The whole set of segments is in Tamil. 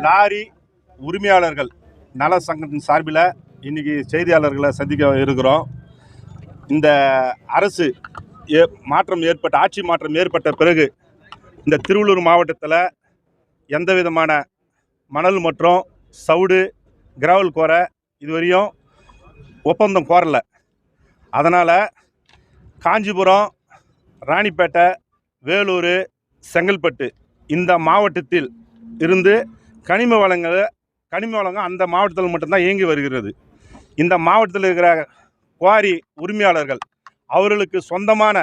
லாரி உரிமையாளர்கள் நல சங்கத்தின் சார்பில் இன்னைக்கு செய்தியாளர்களை சந்திக்க இருக்கிறோம். இந்த அரசு ஆட்சி மாற்றம் ஏற்பட்ட பிறகு இந்த திருவள்ளூர் மாவட்டத்தில் எந்த விதமான மணல் மற்றும் சவுடு கிராவல் கோர இதுவரையும் ஒப்பந்தம் கோரலை. அதனால் காஞ்சிபுரம், ராணிப்பேட்டை, வேலூர், செங்கல்பட்டு இந்த மாவட்டத்தில் இருந்து கனிம வளங்கள் அந்த மாவட்டத்தில் மட்டும்தான் இயங்கி வருகிறது. இந்த மாவட்டத்தில் இருக்கிற குவாரி உரிமையாளர்கள் அவர்களுக்கு சொந்தமான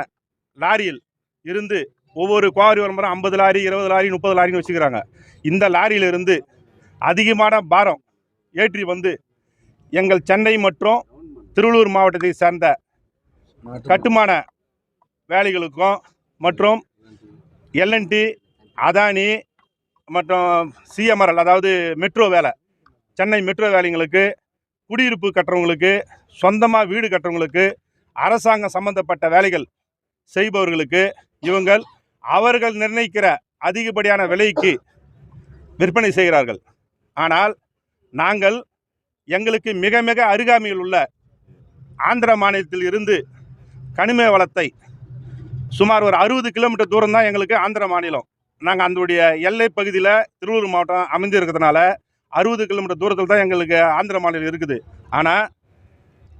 லாரியில் இருந்து ஒவ்வொரு குவாரி வரும்போது 50 லாரி, 20 லாரி, 30 லாரின்னு வச்சுக்கிறாங்க. இந்த லாரியிலிருந்து அதிகமான பாரம் ஏற்றி வந்து எங்கள் சென்னை மற்றும் திருவள்ளூர் மாவட்டத்தை சேர்ந்த கட்டுமான வேலைகளுக்கும் மற்றும் எல்என்டி, அதானி மற்றும் சிஎம்ஆர்எல் அதாவது மெட்ரோ வேலை, சென்னை மெட்ரோ வேலைங்களுக்கு, குடியிருப்பு கட்டுறவங்களுக்கு, சொந்தமாக வீடு கட்டுறவங்களுக்கு, அரசாங்கம் சம்பந்தப்பட்ட வேலைகள் செய்பவர்களுக்கு அவர்கள் நிர்ணயிக்கிற அதிகப்படியான விலைக்கு விற்பனை செய்கிறார்கள். ஆனால் நாங்கள் எங்களுக்கு மிக மிக அருகாமையில் உள்ள ஆந்திர மாநிலத்தில் இருந்து கனிம வளத்தை சுமார் ஒரு 60 கிலோமீட்டர் தூரம் தான் எங்களுக்கு ஆந்திர மாநிலம். நாங்கள் அதனுடைய எல்லை பகுதியில் திருவள்ளூர் மாவட்டம் அமைந்திருக்கிறதுனால 60 கிலோமீட்டர் தூரத்தில் தான் எங்களுக்கு ஆந்திர மாநிலம் இருக்குது. ஆனால்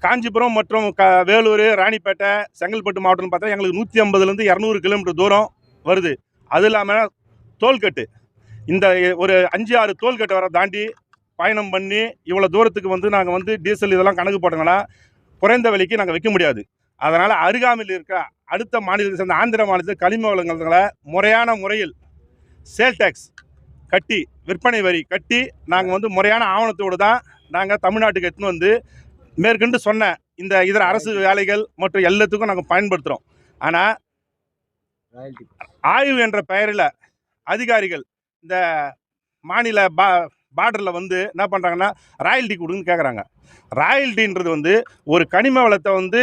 காஞ்சிபுரம் மற்றும் வேலூர், ராணிப்பேட்டை, செங்கல்பட்டு மாவட்டம்னு பார்த்தா எங்களுக்கு 150லேருந்து 200 கிலோமீட்டர் தூரம் வருது. அது இல்லாமல் டோல்கட்டு, இந்த ஒரு 5-6 டோல்கட்டு வர தாண்டி பயணம் பண்ணி இவ்வளோ தூரத்துக்கு வந்து நாங்கள் வந்து டீசல் இதெல்லாம் கணக்கு போட்டோங்கன்னா குறைந்த விலைக்கு நாங்கள் வைக்க முடியாது. அதனால் அருகாமையில் இருக்க அடுத்த மாநிலத்தை சேர்ந்த ஆந்திர மாநிலத்தில் கனிம வளங்களை முறையான முறையில் சேல் டேக்ஸ் கட்டி, விற்பனை வரி கட்டி நாங்கள் வந்து முறையான ஆவணத்தோடு தான் நாங்கள் தமிழ்நாட்டுக்கு எடுத்துன்னு வந்து மேற்கொண்டு சொன்ன இந்த இதர அரசு வேலைகள் மற்றும் எல்லாத்துக்கும் நாங்கள் பயன்படுத்துகிறோம். ஆனால் ஆய்வு என்ற பெயரில் அதிகாரிகள் இந்த மாநில பார்டரில் வந்து என்ன பண்ணுறாங்கன்னா ராயல்ட்டி கொடுன்னு கேட்குறாங்க. ராயல்ட்டின்றது வந்து ஒரு கனிம வளத்தை வந்து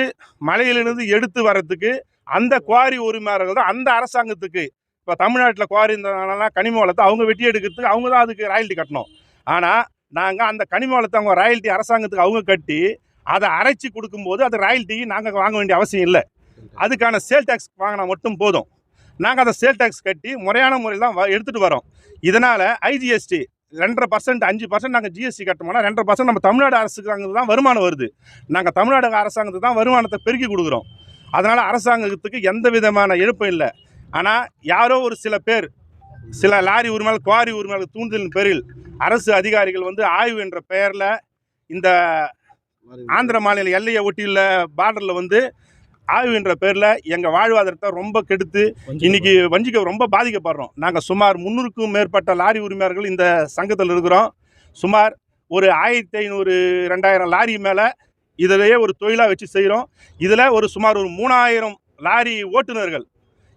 மலையிலிருந்து எடுத்து வர்றதுக்கு அந்த குவாரி உரிமையாளர்கள் தான் அந்த அரசாங்கத்துக்கு, இப்போ தமிழ்நாட்டில் குவாரி இருந்ததுனால கனிம வளத்தை அவங்க வெட்டி எடுக்கிறதுக்கு அவங்க தான் அதுக்கு ராயல்ட்டி கட்டணும். ஆனால் நாங்கள் அந்த கனிம வளத்தை அவங்க ராயல்ட்டி அரசாங்கத்துக்கு அவங்க கட்டி அதை அரைச்சி கொடுக்கும்போது அது ராயல்ட்டி நாங்கள் வாங்க வேண்டிய அவசியம் இல்லை. அதுக்கான சேல் டேக்ஸ் வாங்கினா மட்டும் போதும். நாங்கள் அதை சேல் டேக்ஸ் கட்டி முறையான முறையில் தான் எடுத்துகிட்டு வரோம். இதனால் ஐஜிஎஸ்டி 2.5%, 5% நாங்கள் ஜிஎஸ்டி கட்டோம்னா 2% நம்ம தமிழ்நாடு அரசுக்கு தான் வருமானம் வருது. நாங்கள் தமிழ்நாடு அரசாங்கத்துக்கு தான் வருமானத்தை பெருக்கி கொடுக்குறோம். அதனால் அரசாங்கத்துக்கு எந்த விதமான இழப்பும் இல்லை. ஆனால் யாரோ ஒரு சில பேர், சில லாரி உரிமையாளர், குவாரி உரிமையாளர் தூண்டுதலின் பேரில் அரசு அதிகாரிகள் வந்து ஆய்வு என்ற பெயரில் இந்த ஆந்திர மாநில எல்லையை ஒட்டியுள்ள பார்டரில் வந்து ஆய்வு என்ற பேரில் எங்கள் வாழ்வாதாரத்தை ரொம்ப கெடுத்து இன்றைக்கி ரொம்ப பாதிக்கப்படுறோம். நாங்கள் சுமார் 300க்கும் மேற்பட்ட லாரி உரிமையாளர்கள் இந்த சங்கத்தில் இருக்கிறோம். சுமார் ஒரு 1500-2000 லாரி மேலே இதிலேயே ஒரு தொழிலாக வச்சு செய்கிறோம். இதில் சுமார் ஒரு 3000 லாரி ஓட்டுநர்கள்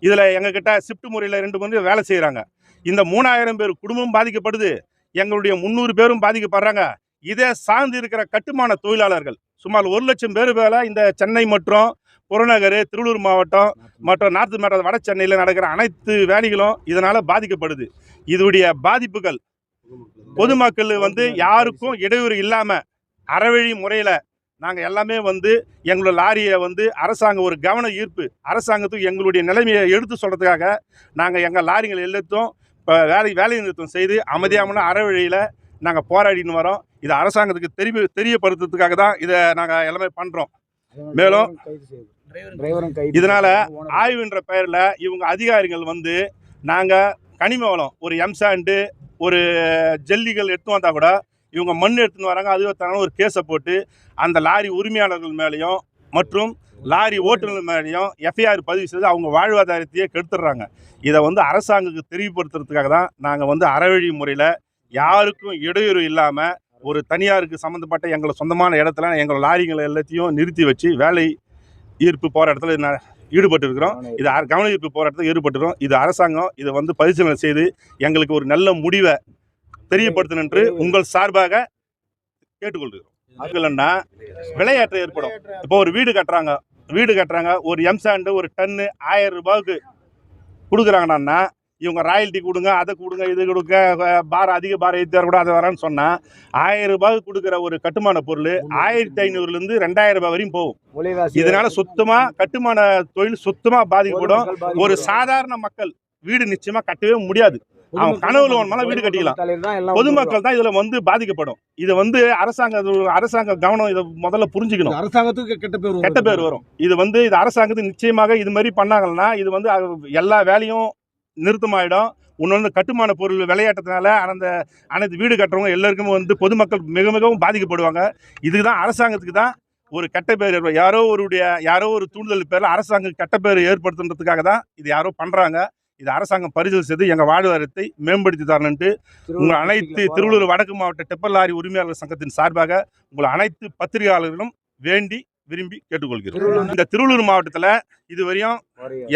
இதில் எங்ககிட்ட ஷிஃப்ட் முறையில் 2 பேர் வேலை செய்கிறாங்க. இந்த 3000 பேர் குடும்பம் பாதிக்கப்படுது, எங்களுடைய 300 பேரும் பாதிக்கப்படுறாங்க. இதே சார்ந்து இருக்கிற கட்டுமான தொழிலாளர்கள் சுமார் 1 லட்சம் பேர் மேலே இந்த சென்னை மற்றும் புறநகர், திருவள்ளூர் மாவட்டம் மற்றும் நார்த் மேட்டர் வட சென்னையில் நடக்கிற அனைத்து வேலைகளும் இதனால் பாதிக்கப்படுது. இதனுடைய பாதிப்புகள் பொதுமக்கள் வந்து யாருக்கும் இடையூறு இல்லாமல் அறவழி முறையில் நாங்கள் எல்லாமே வந்து எங்களோட லாரியை வந்து அரசாங்கம் ஒரு கவன ஈர்ப்பு, அரசாங்கத்துக்கு எங்களுடைய நிலைமையை எடுத்து சொல்கிறதுக்காக நாங்கள் எங்கள் லாரிகள் எல்லாத்தையும் இப்போ வேலை நிறுத்தம் செய்து அமைதியான அறவழியில் நாங்கள் போராடின்னு வரோம். இது அரசாங்கத்துக்கு தெரியப்படுத்துறதுக்காக தான் இதை நாங்கள் எல்லாமே பண்ணுறோம். மேலும் இதனால் ஆய்வுன்ற பெயரில் இவங்க அதிகாரிகள் வந்து நாங்கள் கனிம வளம் ஒரு எம்சாண்டு ஒரு ஜல்லிகள் எடுத்து வந்தால் கூட இவங்க மண் எடுத்துன்னு வராங்க. அதுவத்தான ஒரு கேஸை போட்டு அந்த லாரி உரிமையாளர்கள் மேலேயும் மற்றும் லாரி ஓட்டுநர்கள் மேலேயும் எஃப்ஐஆர் பதிவு செய்து அவங்க வாழ்வாதாரத்தையே கெடுத்துடுறாங்க. இதை வந்து அரசாங்கத்துக்கு தெரியப்படுத்துறதுக்காக தான் நாங்கள் வந்து அறவழி முறையில் யாருக்கும் இடையூறு இல்லாமல் ஒரு தனியாருக்கு சம்மந்தப்பட்ட எங்களை சொந்தமான இடத்துல எங்கள் லாரிகளை எல்லாத்தையும் நிறுத்தி வச்சு வேலை ஈர்ப்பு போராட்டத்தில் ஈடுபட்டு இருக்கிறோம். இது கவன ஈர்ப்பு போராட்டத்தில் ஈடுபட்டுருக்கோம். இது அரசாங்கம் இதை வந்து பரிசீலனை செய்து எங்களுக்கு ஒரு நல்ல முடிவை தெரியப்படுத்தணும் என்று உங்கள் சார்பாக கேட்டுக்கொள்கிறோம். அதுலன்னா விலையேற்றம் ஏற்படும். இப்போ ஒரு வீடு கட்டுறாங்க, ஒரு எம்சாண்டு ஒரு டன்னு 1000 ரூபாய்க்கு கொடுக்குறாங்கன்னா இவங்க ராயல்ட்டி கொடுங்க, அதை கொடுங்க, இது கொடுங்க, பாரம் அதிக பாரம் ஏற்றி கூட அதை வரேன்னு சொன்னால் 1000 ரூபாய்க்கு கொடுக்குற ஒரு கட்டுமான பொருள் 1500லேருந்து 2000 ரூபாய் வரையும் போகும். இதனால சுத்தமாக கட்டுமான தொழில் சுத்தமாக பாதிக்கப்படும். ஒரு சாதாரண மக்கள் வீடு நிச்சயமாக கட்டவே முடியாது. அவன் கனவுல ஒன்றாலும் வீடு கட்டிக்கலாம். பொதுமக்கள் தான் இதுல வந்து பாதிக்கப்படும். இது வந்து அரசாங்க கவனம் இதை முதல்ல புரிஞ்சுக்கணும். அரசாங்கத்துக்கு கெட்ட பேர் வரும். இது அரசாங்கத்துக்கு நிச்சயமாக இது மாதிரி பண்ணாங்கன்னா இது வந்து எல்லா வேலையும் நிறுத்தமாயிடும். இன்னொன்று கட்டுமான பொருள் விளையாட்டுறதுனால அனைத்து வீடு கட்டுறவங்க எல்லாருக்குமே வந்து பொதுமக்கள் மிகவும் பாதிக்கப்படுவாங்க. இதுதான் அரசாங்கத்துக்கு தான் ஒரு கெட்ட பேர் யாரோ ஒரு தூண்டுதல் பேரில் அரசாங்கம் கெட்ட பேர் ஏற்படுத்துறதுக்காக தான் இது யாரோ பண்றாங்க. இது அரசாங்கம் பரிசீலனை செய்து எங்கள் வாழ்வாதாரத்தை மேம்படுத்தி தரணுன்ட்டு உங்கள் அனைத்து திருவள்ளூர் வடக்கு மாவட்ட டெப்பர் லாரி உரிமையாளர் சங்கத்தின் சார்பாக உங்கள் அனைத்து பத்திரிகையாளர்களும் வேண்டி விரும்பி கேட்டுக்கொள்கிறோம். இந்த திருவள்ளூர் மாவட்டத்தில் இதுவரையும்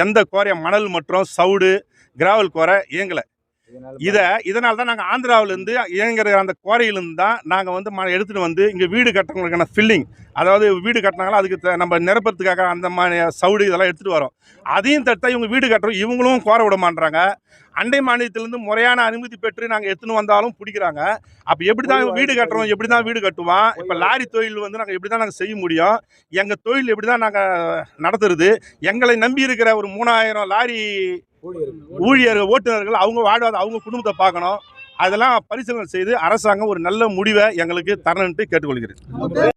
எந்த குறைய மணல் மற்றும் சவுடு கிராவல் குறை இயங்கலை. இதனால தான் நாங்கள் ஆந்திராவிலேருந்து இயங்குற அந்த குறையிலேருந்து தான் நாங்கள் வந்து எடுத்துகிட்டு வந்து இங்கே வீடு கட்டுறவங்களுக்கான ஃபில்லிங், அதாவது வீடு கட்டினாங்களோ அதுக்கு நம்ம நிரப்புறதுக்காக அந்த மாதிரி சவுடு இதெல்லாம் எடுத்துகிட்டு வரோம். அதையும் தட்டா இவங்க வீடு கட்டுறோம், இவங்களும் கோர விட மாட்டாங்க. அண்டை மாநிலத்திலேருந்து முறையான அனுமதி பெற்று நாங்கள் எடுத்துன்னு வந்தாலும் பிடிக்கிறாங்க. அப்போ எப்படி தான் வீடு கட்டுறோம், எப்படி தான் வீடு கட்டுவோம்? இப்போ லாரி தொழில் வந்து நாங்கள் எப்படி தான் நாங்கள் செய்ய முடியும்? எங்கள் தொழில் எப்படி தான் நாங்கள் நடத்துறது? எங்களை நம்பி இருக்கிற ஒரு 3000 லாரி ஊழியர்கள் ஓட்டுநர்கள் அவங்க வாழ்வாத அவங்க குடும்பத்தை பார்க்கணும். அதெல்லாம் பரிசீலனை செய்து அரசாங்கம் ஒரு நல்ல முடிவை எங்களுக்கு தரணுன்ட்டு கேட்டுக்கொள்கிறேன்.